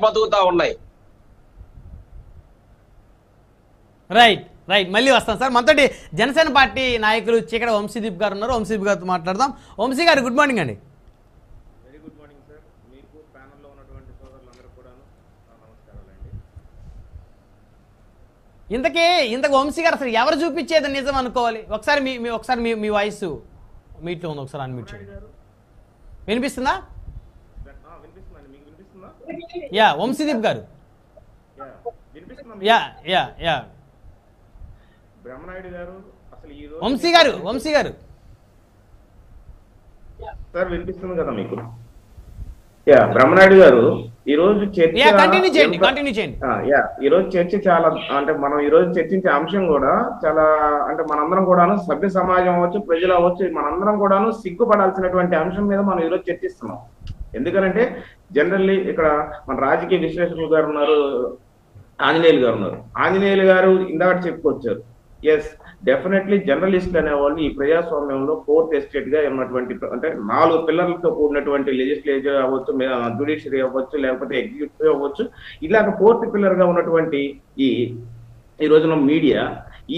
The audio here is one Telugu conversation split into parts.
బతుకుతా ఉన్నాయి. రైట్ రైట్, మళ్ళీ వస్తాం సార్. మనతోటి జనసేన పార్టీ నాయకులు చీకడ వంశీదీప్ గారు ఉన్నారు. వంశీదీప్ గారితో మాట్లాడదాం. వంశీ గారు గుడ్ మార్నింగ్ అండి. Very good morning sir. మీకు ప్యానెల్లో ఉన్నటువంటి సోదరులందరూ కూడా నమస్కారాలండి. ఇంతకు వంశీ గారు అసలు ఎవరు చూపించేది నిజం అనుకోవాలి? ఒకసారి మీ వాయిస్ మీట్లో ఉంది, ఒకసారి అన్మ్యూట్ చేయండి. వినిపిస్తుందా? వినిపిస్తుందండి. మీకు వినిపిస్తుందా? యా వంశీదీప్ గారు. వినిపిస్తుందా? యా యా యా బ్రహ్మనాయుడు గారు అసలు ఈ రోజు వంశీ గారు సార్ వినిపిస్తుంది కదా మీకు? యా బ్రహ్మనాయుడు గారు ఈ రోజు చర్చ కంటిన్యూ చేయండి. ఈ రోజు చర్చ చాలా అంటే మనం ఈ రోజు చర్చించే అంశం కూడా చాలా అంటే మనందరం కూడాను సభ్య సమాజం అవ్వచ్చు, ప్రజలు అవ్వచ్చు, మనందరం కూడాను సిగ్గుపడాల్సినటువంటి అంశం మీద మనం ఈరోజు చర్చిస్తున్నాం. ఎందుకంటే జనరల్లీ ఇక్కడ మన రాజకీయ విశ్లేషకులు గారు ఉన్నారు, ఆంజనేయులు గారు ఉన్నారు. ఆంజనేయులు గారు ఇందాక చెప్పుకొచ్చారు. ఎస్ డెఫినెట్లీ జర్నలిస్టులు అనేవాళ్ళు ఈ ప్రజాస్వామ్యంలో ఫోర్త్ ఎస్టేట్ గా ఉన్నటువంటి అంటే 4 పిల్లర్లతో కూడినటువంటి లెజిస్లేచర్ అవ్వచ్చు, జ్యుడిషియరీ అవ్వచ్చు, లేకపోతే ఎగ్జిక్యూటివ్ అవ్వచ్చు, ఇలాగ 4th పిల్లర్ గా ఉన్నటువంటి ఈ రోజున మీడియా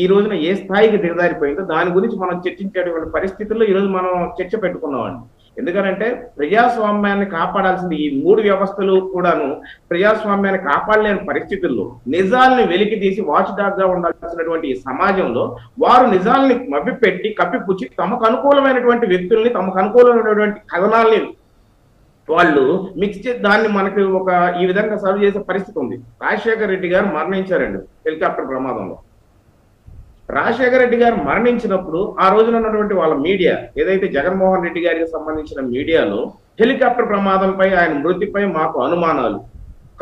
ఈ రోజున ఏ స్థాయికి దిగజారిపోయిందో దాని గురించి మనం చర్చించేటువంటి పరిస్థితుల్లో ఈ రోజు మనం చర్చ పెట్టుకున్నామండి. ఎందుకంటే ప్రజాస్వామ్యాన్ని కాపాడాల్సింది ఈ 3 వ్యవస్థలు కూడాను ప్రజాస్వామ్యాన్ని కాపాడలేని పరిస్థితుల్లో నిజాల్ని వెలికి తీసి వాచ్ డాగ్ గా ఉండాల్సినటువంటి ఈ సమాజంలో వారు నిజాల్ని మభ్యపెట్టి కప్పిపుచ్చి తమకు అనుకూలమైనటువంటి వ్యక్తుల్ని, తమకు అనుకూలమైనటువంటి కథనాల్ని వాళ్ళు మిక్స్ చేసి దాన్ని మనకి ఈ విధంగా సర్వ్ చేసే పరిస్థితి ఉంది. రాజశేఖర రెడ్డి గారు మరణించారండి హెలికాప్టర్ ప్రమాదంలో. రాజశేఖర రెడ్డి గారు మరణించినప్పుడు ఆ రోజున ఉన్నటువంటి వాళ్ళ మీడియా ఏదైతే జగన్మోహన్ రెడ్డి గారికి సంబంధించిన మీడియాలో హెలికాప్టర్ ప్రమాదంపై, ఆయన మృతిపై మాకు అనుమానాలు,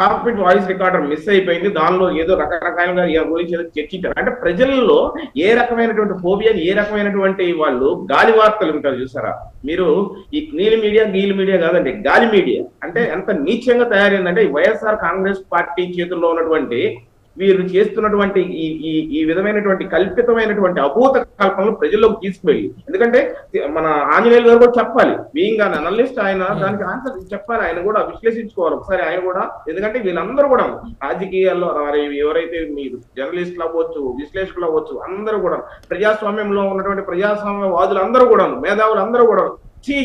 కాక్పిట్ వాయిస్ రికార్డర్ మిస్ అయిపోయింది, దానిలో ఏదో రకరకాలుగా గురించి ఏదో చర్చించారు. అంటే ప్రజల్లో ఏ రకమైనటువంటి ఫోబియా, ఏ రకమైనటువంటి వాళ్ళు గాలి వార్తలు ఉంటారు చూసారా మీరు. ఈ నీలి మీడియా కాదండి, గాలి మీడియా అంటే ఎంత నీచంగా తయారైందంటే వైఎస్ఆర్ కాంగ్రెస్ పార్టీ చేతుల్లో ఉన్నటువంటి వీరు చేస్తున్నటువంటి ఈ విధమైనటువంటి కల్పితమైనటువంటి అభూత కల్పనలు ప్రజల్లోకి తీసుకువెళ్ళి, ఎందుకంటే మన ఆంజనేయులు గారు కూడా చెప్పాలి, బీయింగ్ అన్ అనలిస్ట్ ఆయన దానికి ఆన్సర్ చెప్పాలి, ఆయన కూడా విశ్లేషించుకోవాలి ఒకసారి ఆయన కూడా. ఎందుకంటే వీళ్ళందరూ కూడా రాజకీయాల్లో ఎవరైతే మీరు జర్నలిస్టులు అవ్వచ్చు, విశ్లేషకులు అవ్వచ్చు, అందరూ కూడా ప్రజాస్వామ్యంలో ఉన్నటువంటి ప్రజాస్వామ్యవాదులు అందరూ కూడా, మేధావులు అందరూ కూడా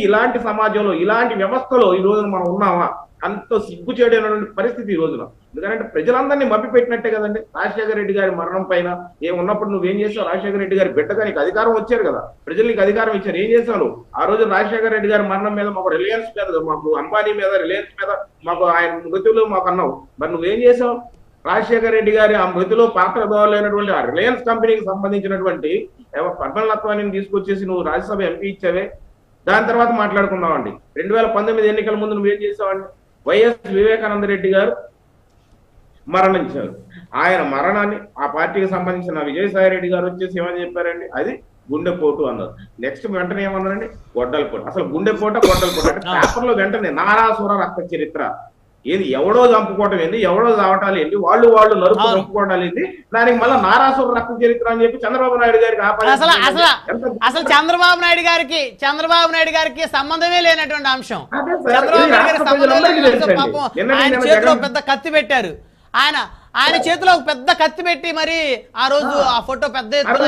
ఇలాంటి సమాజంలో ఇలాంటి వ్యవస్థలో ఈ రోజున మనం ఉన్నామా అంత సిగ్గు చేయడం పరిస్థితి ఈ రోజున. ఎందుకంటే ప్రజలందరినీ మభ్యపెట్టినట్టే కదండి. రాజశేఖర రెడ్డి గారి మరణం పైన ఏమున్నప్పుడు నువ్వేం చేసావు? రాజశేఖర రెడ్డి గారి బిడ్డగా నీకు అధికారం వచ్చారు కదా, ప్రజలు నీకు అధికారం ఇచ్చారు, ఏం చేశావు? ఆ రోజు రాజశేఖర రెడ్డి గారి మరణం మీద మాకు రిలయన్స్ మీద, మాకు అంబానీ మీద, రిలయన్స్ మీద, మాకు ఆయన మృతులు మాకు అన్నావు. మరి నువ్వేం చేసావు? రాజశేఖర రెడ్డి గారి ఆ మృతిలో పాత్రధారులైనటువంటి ఆ రిలయన్స్ కంపెనీకి సంబంధించినటువంటి పద్మనాభాన్ని తీసుకొచ్చేసి నువ్వు రాజ్యసభ ఎంపీ ఇచ్చావే. దాని తర్వాత మాట్లాడుకుందామండి. 2019 ఎన్నికల ముందు నువ్వేం చేసావండి? వైఎస్ వివేకానంద రెడ్డి గారు మరణించారు. ఆయన మరణాన్ని ఆ పార్టీకి సంబంధించిన విజయసాయి రెడ్డి గారు వచ్చేసి ఏమని చెప్పారండి? అది గుండెపోటు అన్నారు. నెక్స్ట్ వెంటనే ఏమన్నారండి? గొడ్డలపోటు. అసలు గుండెపోట గొడ్డలపోటు అంటే పేపర్లో వెంటనే నారాసుర రక్త చరిత్ర ఏది, ఎవడో చంపుకోవటం ఏంది, ఎవడో చావటాలు ఏంటి, వాళ్ళు నరుపు చంపుకోవటాలు ఏంటి, దానికి మళ్ళీ నారాసుర రక్త చరిత్ర అని చెప్పి చంద్రబాబు నాయుడు గారికి అసలు చంద్రబాబు నాయుడు గారికి సంబంధమే లేనటువంటి అంశం. చంద్రబాబు నాయుడు గారికి సంబంధం లేనటువంటి పాపం ఆయన చేతిలో పెద్ద కత్తి పెట్టారు. ఆయన చేతిలో పెద్ద కత్తి పెట్టి మరి ఆ రోజు ఆ ఫోటో పెద్ద ఎత్తున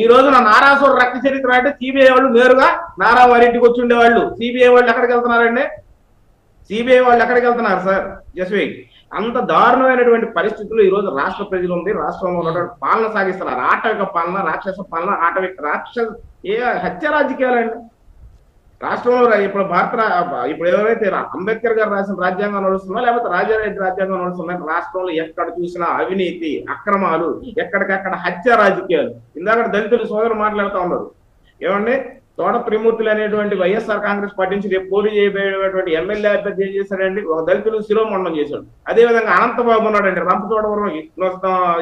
ఈ రోజు నారాసుర రక్త చరిత్ర అంటే సిబిఐ వాళ్ళు నేరుగా నారా వారి ఇంటికి వచ్చి ఉండేవాళ్ళు. సిబిఐ వాళ్ళు ఎక్కడికి వెళ్తున్నారండి? సిబిఐ వాళ్ళు ఎక్కడికి వెళ్తున్నారు సార్? జస్వీ అంత దారుణమైనటువంటి పరిస్థితులు ఈ రోజు రాష్ట్ర ప్రజలు ఉంది. రాష్ట్రంలో ఉన్నటువంటి పాలన సాగిస్తున్నారు. ఆటవిక పాలన, రాక్షస పాలన, హత్య రాజకీయాలండి రాష్ట్రంలో. ఇప్పుడు ఎవరైతే అంబేద్కర్ గారు రాసిన రాజ్యాంగం నడుస్తుందో లేకపోతే రాజారెడ్డి రాజ్యాంగం నడుస్తుందో రాష్ట్రంలో ఎక్కడ చూసినా అవినీతి, అక్రమాలు, ఎక్కడికక్కడ హత్య రాజకీయాలు. ఇందాక దళితులు సోదరులు మాట్లాడుతూ ఉన్నారు. ఏమండి తోట త్రిమూర్తులు అనేటువంటి వైఎస్ఆర్ కాంగ్రెస్ పార్టీ నుంచి రేపు పోటీ చేయబోయేటువంటి ఎమ్మెల్యే అభ్యర్థి ఏం చేశాడండి, ఒక దళితులు శిరోమండలం చేశాడు. అదేవిధంగా అనంతబాబు ఉన్నాడండి రంపచోడవరం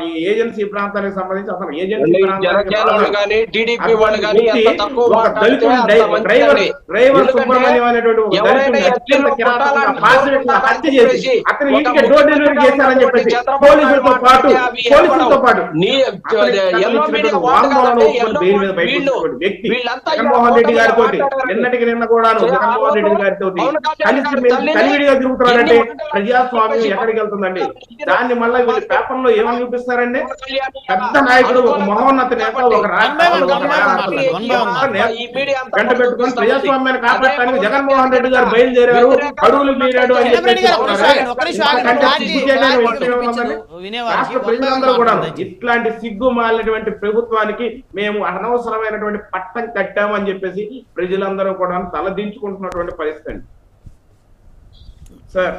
ఈ ఏజెన్సీ ప్రాంతానికి సంబంధించి అతను ఏజెన్సీ డ్రైవర్ సుబ్రహ్మణ్యం అనేటువంటి ఒక దళితుడిని అత్యంత కిరాతకంగా హత్య చేసి అతని ఇంటికి డోర్ డెలివరీ చేశారని చెప్పేసి పోలీసులతో పాటు వ్యక్తి జగన్మోహన్ రెడ్డి గారితో నిన్నటికి నిన్న కూడా జగన్మోహన్ రెడ్డి గారితో కలివిడిగా తిరుగుతున్నారంటే ప్రజాస్వామ్యం ఎక్కడికి వెళ్తుందండి? దాన్ని మళ్ళీ వీళ్ళు పేపర్ లో ఏమని చూపిస్తారండి? పెద్ద నాయకుడు, ఒక మహోన్నత నేత, ఒక గంట పెట్టుకుని ప్రజాస్వామ్యాన్ని కాపాడటానికి జగన్మోహన్ రెడ్డి గారు బయలుదేరారు, అడుగులు మీరాడు అని చెప్పి రాష్ట్ర ప్రజలందరూ కూడా ఇట్లాంటి సిగ్గు మాలినటువంటి ప్రభుత్వానికి మేము అనవసరమైనటువంటి పట్టం కట్టామని చెప్పేసి ప్రజలందరూ కూడా తలదించుకుంటున్నటువంటి పరిస్థితి అండి సార్.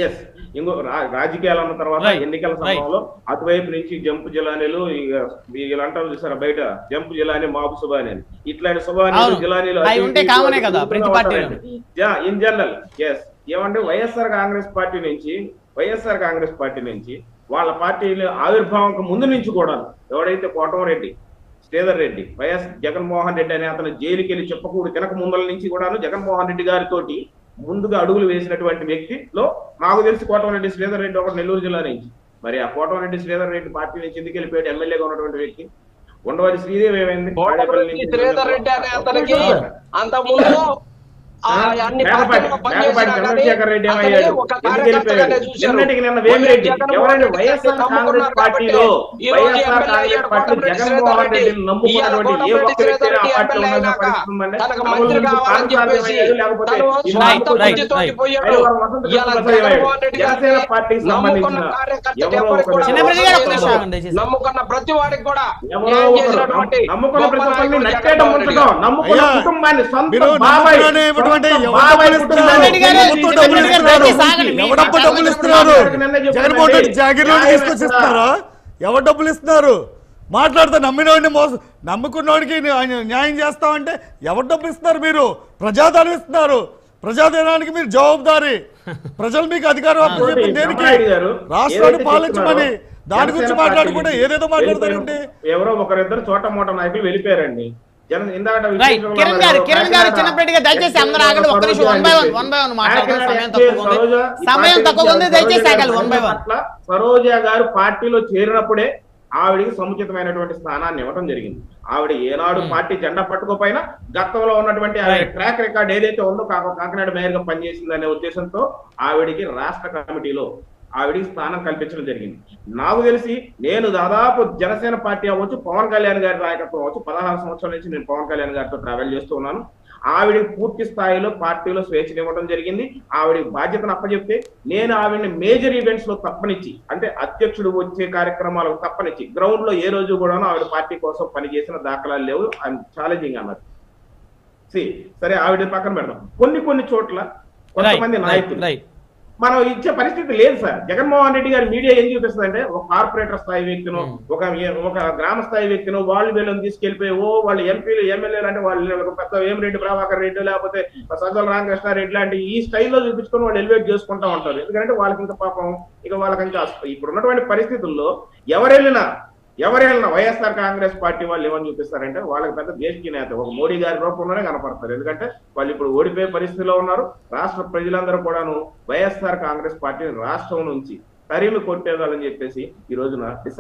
ఎస్, ఇంకో రాజకీయాలు అన్న తర్వాత ఎన్నికల సమయంలో అటువైపు నుంచి జంపు జిలానీలు వీళ్ళంటారు చూసారా బయట, జంపు జిలానీ మాబు సుబానీ అని, ఇట్లాంటి సుబానీలు జిలానీలు ఇన్ జనరల్. ఎస్, ఏమంటే వైఎస్ఆర్ కాంగ్రెస్ పార్టీ నుంచి వాళ్ళ పార్టీలు ఆవిర్భావంకు ముందు నుంచి కూడా ఎవడైతే కోటమిరెడ్డి శ్రీధర్ రెడ్డి, వైఎస్ జగన్మోహన్ రెడ్డి అనే అతను జైలుకి వెళ్ళి చెప్పకూడదు తినక ముందల నుంచి కూడాను జగన్మోహన్ రెడ్డి గారితో ముందుగా అడుగులు వేసినటువంటి వ్యక్తిలో నాకు తెలిసి కోటమిరెడ్డి శ్రీధర్ రెడ్డి ఒకటి నెల్లూరు జిల్లా నుంచి. మరి ఆ కోటమిరెడ్డి శ్రీధర్ రెడ్డి పార్టీ నుంచి ఎందుకు వెళ్ళిపోయాడు ఎమ్మెల్యేగా ఉన్నటువంటి వ్యక్తి? ఉండవల్లి శ్రీదేవి ఏమైంది? చంద్రశేఖర్ రెడ్డి ఏమయ్యాడు? నిన్నటికి నిన్న వేమిరెడ్డి ఎవరైనా వైఎస్ఆర్ కాంగ్రెస్ పార్టీలో జగన్మోహన్ రెడ్డిని నమ్ముకున్నటువంటి ఏ ఒక్క వ్యక్తి ఆ పార్టీలో ఉన్న పరిస్థితి ఉందండి? జనసేన పార్టీకి సంబంధించిన నమ్ముకున్న ప్రతి వాడికి కూడా నమ్ముకున్న ప్రతి ఒక్కరిని నట్టేట ముంచడం, నమ్ముకున్న కుటుంబాన్ని సొంత బాబాయ్ జగన్మోహన్ రెడ్డి జాగీర్లో తీసుకొచ్చిస్తున్నారా? ఎవరు డబ్బులు ఇస్తున్నారు? మాట్లాడితే నమ్మినోడిని నమ్ముకున్నోడికి న్యాయం చేస్తామంటే ఎవరు డబ్బులు ఇస్తున్నారు? మీరు ప్రజాధనం ఇస్తున్నారు. ప్రజాధనానికి మీరు జవాబుదారీ. ప్రజలు మీకు అధికారం దేనికి? రాష్ట్రాన్ని పాలించమని దాని గురించి మాట్లాడుకుంటే ఏదేదో మాట్లాడతారండి. ఎవరో ఒకరిద్దరు చోట మోట నాయకులు వెళ్ళిపోయారండి. కిరణ్ గారు చిన్నప్పటిగా దయచేసి అందరూ ఆగండి, ఒక్క నిమిషం. వన్ బై వన్ మాట్లాడదాం, సమయం తక్కువ ఉంది, దయచేసి ఆగాలి. One by one. సరోజ గారు పార్టీలో చేరినప్పుడే ఆవిడికి సముచితమైనటువంటి స్థానాన్ని ఇవ్వడం జరిగింది. ఆవిడ ఏనాడు పార్టీ జెండా పట్టుకోపోయినా గతంలో ఉన్నటువంటి ట్రాక్ రికార్డ్ ఏదైతే ఉందో కాకినాడ మేయర్ గా పనిచేసింది అనే ఉద్దేశంతో ఆవిడికి రాష్ట్ర కమిటీలో ఆవిడికి స్థానం కల్పించడం జరిగింది. నాకు తెలిసి నేను దాదాపు జనసేన పార్టీ అవ్వచ్చు, పవన్ కళ్యాణ్ గారి నాయకత్వం అవ్వచ్చు, 16 సంవత్సరాల నుంచి నేను పవన్ కళ్యాణ్ గారితో ట్రావెల్ చేస్తూ ఉన్నాను. ఆవిడికి పూర్తి స్థాయిలో పార్టీలో స్వేచ్ఛను ఇవ్వడం జరిగింది. ఆవిడికి బాధ్యతను అప్పచెప్తే నేను ఆవిడని మేజర్ ఈవెంట్స్ లో తప్పనిచ్చి, అంటే అధ్యక్షుడు వచ్చే కార్యక్రమాలకు తప్పనిచ్చి, గ్రౌండ్ లో ఏ రోజు కూడా ఆవిడ పార్టీ కోసం పనిచేసిన దాఖలాలు లేవు. ఐఎమ్ ఛాలెంజింగ్ అన్నారు. సరే, ఆవిడ పక్కన పెడదాం. కొన్ని చోట్ల కొంతమంది నాయకులు మనం ఇచ్చే పరిస్థితి లేదు సార్. జగన్మోహన్ రెడ్డి గారి మీడియా ఏం చూపిస్తుంది అంటే ఒక కార్పొరేటర్ స్థాయి వ్యక్తిను, ఒక గ్రామ స్థాయి వ్యక్తిను వీళ్ళని తీసుకెళ్లిపోయి వాళ్ళు ఎంపీలు ఎమ్మెల్యేలు అంటే వాళ్ళు పెద్ద వేమిరెడ్డి ప్రభాకర్ రెడ్డి లేకపోతే సజ్జల రామకృష్ణారెడ్డి లాంటి ఈ స్టైల్లో చూపించుకొని వాళ్ళు ఎలివేట్ చేసుకుంటా ఉంటారు. ఎందుకంటే వాళ్ళకి ఇంకా పాపం వాళ్ళకి ఇంకా ఇప్పుడు ఉన్నటువంటి పరిస్థితుల్లో ఎవరెళ్ళినా వైఎస్ఆర్ కాంగ్రెస్ పార్టీ వాళ్ళు ఏమని చూపిస్తారంటే వాళ్ళకి పెద్ద దేశీయ నేత ఒక మోడీ గారి రూపంలోనే కనపడతారు. ఎందుకంటే వాళ్ళు ఇప్పుడు ఓడిపోయే పరిస్థితిలో ఉన్నారు. రాష్ట్ర ప్రజలందరూ కూడాను వైఎస్ఆర్ కాంగ్రెస్ పార్టీని రాష్ట్రం నుంచి తరిమి కొట్టేదాలని చెప్పేసి ఈ రోజున డిసైడ్